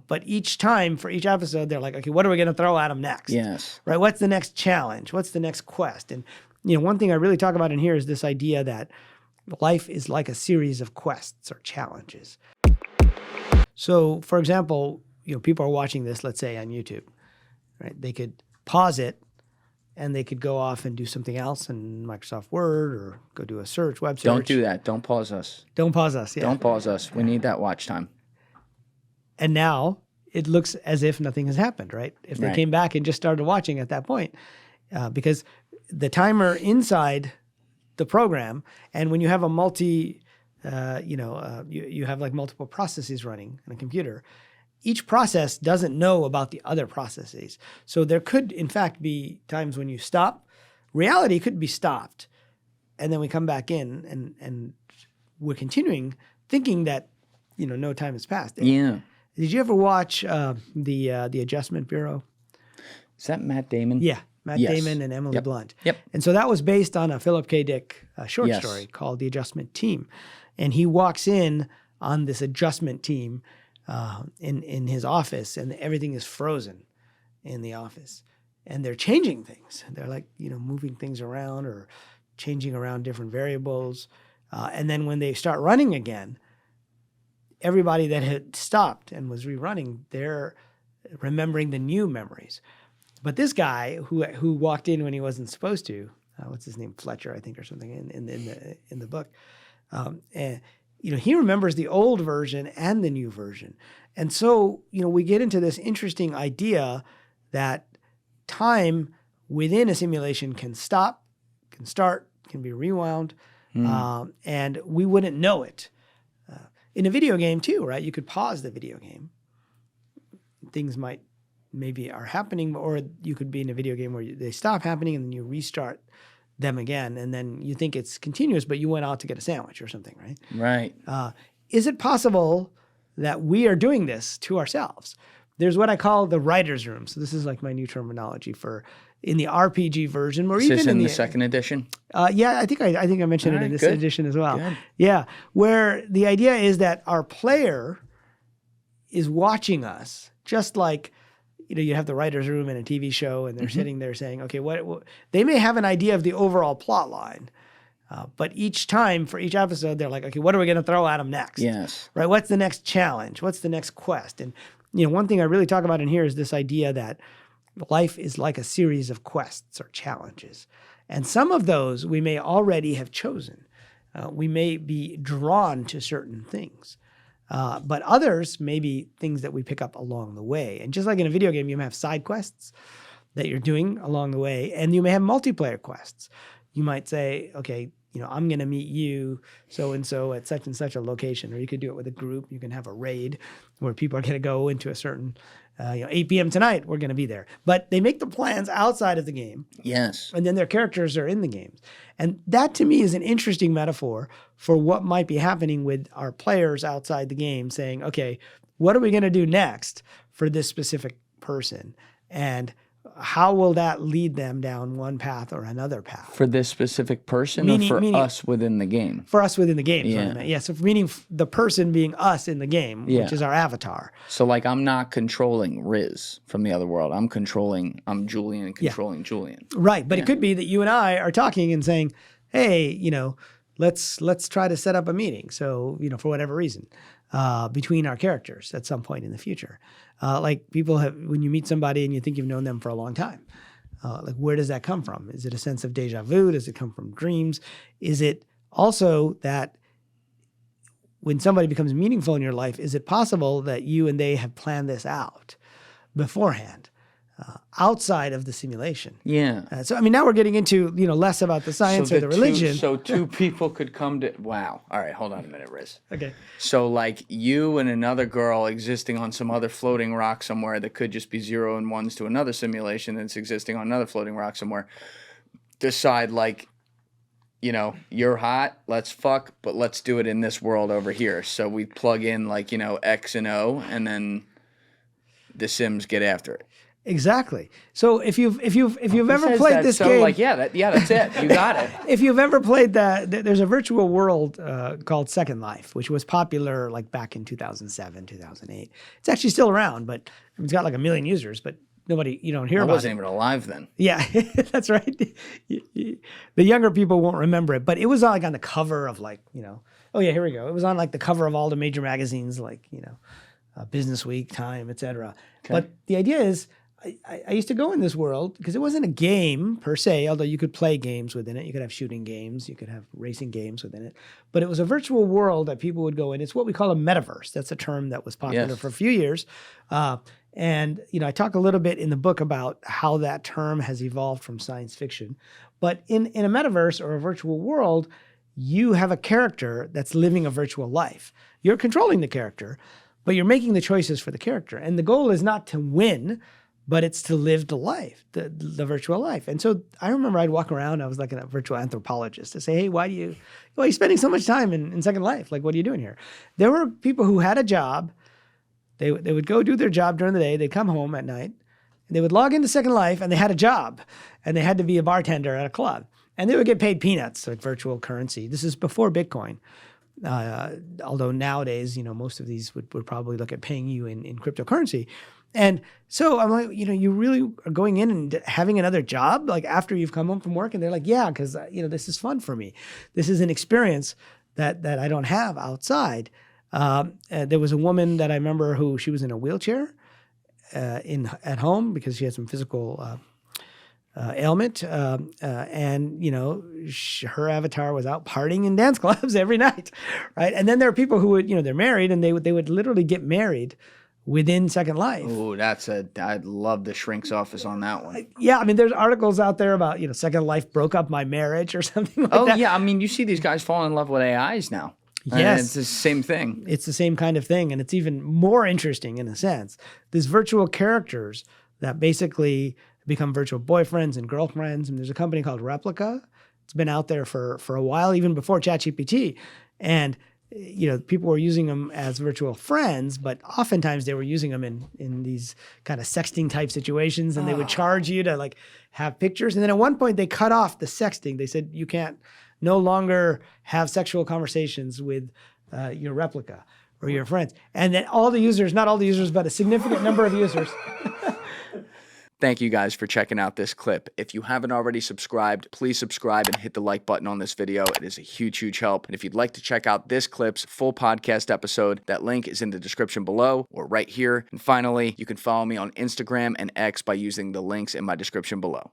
But each time for each episode, they're like, okay, what are we going to throw at them next? Yes. Right? What's the next challenge? What's the next quest? And, one thing I really talk about in here is this idea that life is like a series of quests or challenges. So, for example, people are watching this, let's say on YouTube, right? They could pause it and they could go off and do something else in Microsoft Word or go do a search, web search. Don't do that. Don't pause us. Don't pause us. Yeah. Don't pause us. We need that watch time. And now it looks as if nothing has happened, right? If they came back and just started watching at that point, because the timer inside the program, and when you have a you have like multiple processes running in a computer, each process doesn't know about the other processes. So there could, in fact, be times when you stop. Reality could be stopped, and then we come back in, and we're continuing thinking that, no time has passed. Yeah. Did you ever watch the Adjustment Bureau? Is that Matt Damon? Yeah, Matt Damon and Emily Blunt. Yep. And so that was based on a Philip K. Dick short story called The Adjustment Team. And he walks in on this adjustment team in his office, and everything is frozen in the office. And they're changing things. They're like, moving things around or changing around different variables. And then when they start running again, everybody that had stopped and was rerunning, they're remembering the new memories. But this guy who walked in when he wasn't supposed to, what's his name, Fletcher, I think, or something in the book, and he remembers the old version and the new version. And so we get into this interesting idea that time within a simulation can stop, can start, can be rewound, and we wouldn't know it. In a video game too, right? You could pause the video game. Things maybe are happening, or you could be in a video game where they stop happening and then you restart them again, and then you think it's continuous, but you went out to get a sandwich or something, right? Right. Is it possible that we are doing this to ourselves? There's what I call the writer's room. So this is like my new terminology for in the RPG version, or even in the second edition. Yeah, I think I mentioned it in this edition as well. Good. Yeah, where the idea is that our player is watching us, just like you have the writer's room in a TV show, and they're sitting there saying, okay, what they may have an idea of the overall plot line, but each time for each episode, they're like, okay, what are we going to throw at them next? Yes. Right. What's the next challenge? What's the next quest? And one thing I really talk about in here is this idea that life is like a series of quests or challenges. And some of those we may already have chosen. We may be drawn to certain things. But others may be things that we pick up along the way. And just like in a video game, you may have side quests that you're doing along the way, and you may have multiplayer quests. You might say, okay, I'm going to meet you so-and-so at such and such a location. Or you could do it with a group. You can have a raid where people are going to go into a certain 8 p.m. tonight, we're going to be there. But they make the plans outside of the game. Yes. And then their characters are in the games. And that, to me, is an interesting metaphor for what might be happening with our players outside the game, saying, okay, what are we going to do next for this specific person? And how will that lead them down one path or another path? For this specific person, or for us within the game? For us within the game. Yeah. So meaning the person being us in the game, which is our avatar. So like I'm not controlling Riz from the other world. I'm Julian controlling Julian. Right. But it could be that you and I are talking and saying, hey, let's try to set up a meeting. So, for whatever reason, between our characters at some point in the future. Like people when you meet somebody and you think you've known them for a long time, like where does that come from? Is it a sense of deja vu? Does it come from dreams? Is it also that when somebody becomes meaningful in your life, is it possible that you and they have planned this out beforehand? Outside of the simulation. Yeah. So, now we're getting into, less about the science or the religion. So two people could come to, wow. All right, hold on a minute, Riz. Okay. So like you and another girl existing on some other floating rock somewhere that could just be 0 and 1s to another simulation that's existing on another floating rock somewhere, decide like, you're hot, let's fuck, but let's do it in this world over here. So we plug in like, X and O, and then the Sims get after it. Exactly. So if you've ever Says played that this so game, like, that's it. You got it. if you've ever played that, there's a virtual world called Second Life, which was popular like back in 2007, 2008. It's actually still around, but it's got like 1 million users, but you don't hear I about wasn't it. even alive then. Yeah, that's right. The younger people won't remember it, but it was like on the cover of like, oh yeah, here we go. It was on like the cover of all the major magazines like, Business Week, Time, etc. Okay. But the idea is, I used to go in this world because it wasn't a game per se, although you could play games within it. You could have shooting games, you could have racing games within it. But it was a virtual world that people would go in. It's what we call a metaverse. That's a term that was popular for a few years. And I talk a little bit in the book about how that term has evolved from science fiction. But in a metaverse or a virtual world, you have a character that's living a virtual life. You're controlling the character, but you're making the choices for the character. And the goal is not to win, but it's to live the life, the virtual life. And so I remember I'd walk around, I was like a virtual anthropologist to say, hey, why are you spending so much time in Second Life? Like, what are you doing here? There were people who had a job. They would go do their job during the day. They'd come home at night. And they would log into Second Life and they had a job. And they had to be a bartender at a club. And they would get paid peanuts, like virtual currency. This is before Bitcoin. Although nowadays, most of these would probably look at paying you in cryptocurrency. And so I'm like, you really are going in and having another job like after you've come home from work? And they're like, yeah, because, this is fun for me. This is an experience that I don't have outside. There was a woman that I remember who she was in a wheelchair at home because she had some physical ailment. And, her avatar was out partying in dance clubs every night, right? And then there are people who would, they're married and they would literally get married within Second Life. Oh, I'd love the shrink's office on that one. Yeah, I mean, there's articles out there about, Second Life broke up my marriage or something like that. Oh, yeah, I mean, you see these guys fall in love with AIs now. Yes. It's the same thing. It's the same kind of thing, and it's even more interesting in a sense. These virtual characters that basically become virtual boyfriends and girlfriends, and there's a company called Replica. It's been out there for a while, even before ChatGPT, and people were using them as virtual friends, but oftentimes they were using them in these kind of sexting type situations, and they would charge you to like have pictures. And then at one point they cut off the sexting. They said you can't no longer have sexual conversations with your replica or your friends. And then all the users, not all the users, but a significant number of users. Thank you guys for checking out this clip. If you haven't already subscribed, please subscribe and hit the like button on this video. It is a huge, huge help. And if you'd like to check out this clip's full podcast episode, that link is in the description below or right here. And finally, you can follow me on Instagram and X by using the links in my description below.